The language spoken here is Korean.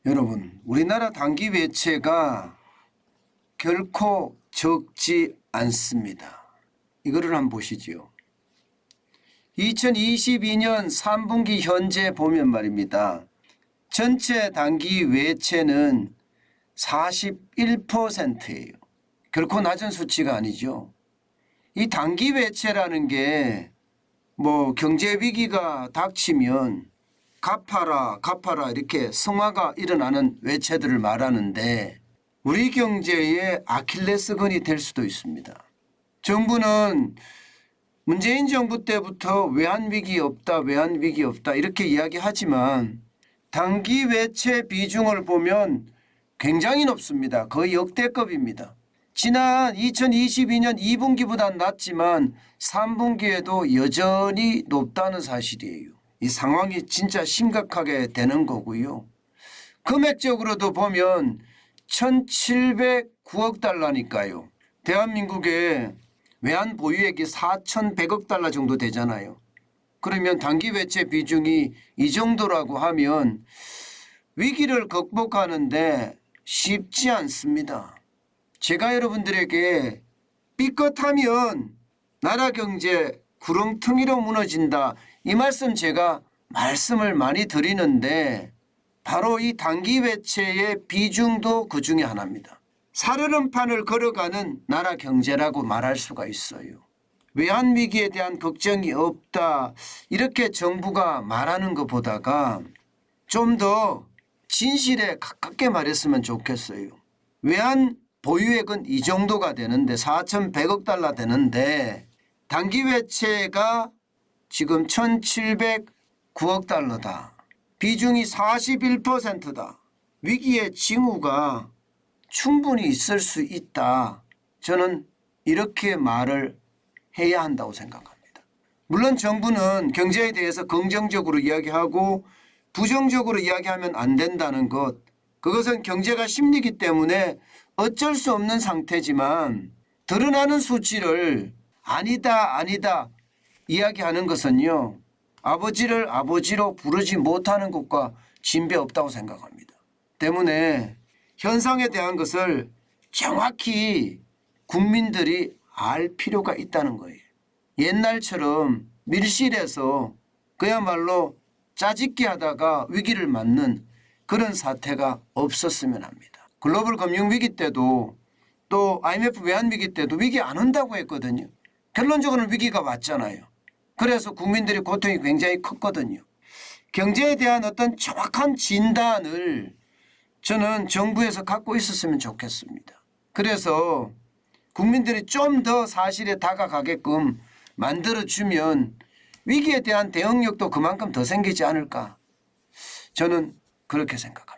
여러분, 우리나라 단기 외채가 결코 적지 않습니다. 이거를 한번 보시죠. 2022년 3분기 현재 보면 말입니다. 전체 단기 외채는 41%예요. 결코 낮은 수치가 아니죠. 이 단기 외채라는 게 뭐 경제 위기가 닥치면 갚아라 이렇게 성화가 일어나는 외채들을 말하는데 우리 경제의 아킬레스건이 될 수도 있습니다. 정부는 문재인 정부 때부터 외환위기 없다 이렇게 이야기하지만 단기 외채 비중을 보면 굉장히 높습니다. 거의 역대급입니다. 지난 2022년 2분기보다는 낮지만 3분기에도 여전히 높다는 사실이에요. 이 상황이 진짜 심각하게 되는 거고요. 금액적으로도 보면 1,709억 달러니까요. 대한민국의 외환 보유액이 4,100억 달러 정도 되잖아요. 그러면 단기 외채 비중이 이 정도라고 하면 위기를 극복하는데 쉽지 않습니다. 제가 여러분들에게 삐끗하면 나라 경제 구렁텅이로 무너진다. 이 말씀 제가 말씀을 많이 드리는데 바로 이 단기 외채의 비중도 그 중에 하나입니다. 살얼음판을 걸어가는 나라 경제라고 말할 수가 있어요. 외환위기에 대한 걱정이 없다. 이렇게 정부가 말하는 것보다가 좀 더 진실에 가깝게 말했으면 좋겠어요. 외환 보유액은 이 정도가 되는데 4,100억 달러 되는데 단기 외채가 지금 1,709억 달러다. 비중이 41%다. 위기의 징후가 충분히 있을 수 있다. 저는 이렇게 말을 해야 한다고 생각합니다. 물론 정부는 경제에 대해서 긍정적으로 이야기하고 부정적으로 이야기하면 안 된다는 것, 그것은 경제가 심리이기 때문에 어쩔 수 없는 상태지만 드러나는 수치를 아니다 이야기하는 것은요, 아버지를 아버지로 부르지 못하는 것과 진배 없다고 생각합니다. 때문에 현상에 대한 것을 정확히 국민들이 알 필요가 있다는 거예요. 옛날처럼 밀실에서 그야말로 짜집기 하다가 위기를 맞는 그런 사태가 없었으면 합니다. 글로벌 금융위기 때도 또 IMF 외환위기 때도 위기 안 온다고 했거든요. 결론적으로는 위기가 왔잖아요. 그래서 국민들의 고통이 굉장히 컸거든요. 경제에 대한 어떤 정확한 진단을 저는 정부에서 갖고 있었으면 좋겠습니다. 그래서 국민들이 좀 더 사실에 다가가게끔 만들어주면 위기에 대한 대응력도 그만큼 더 생기지 않을까. 저는 그렇게 생각합니다.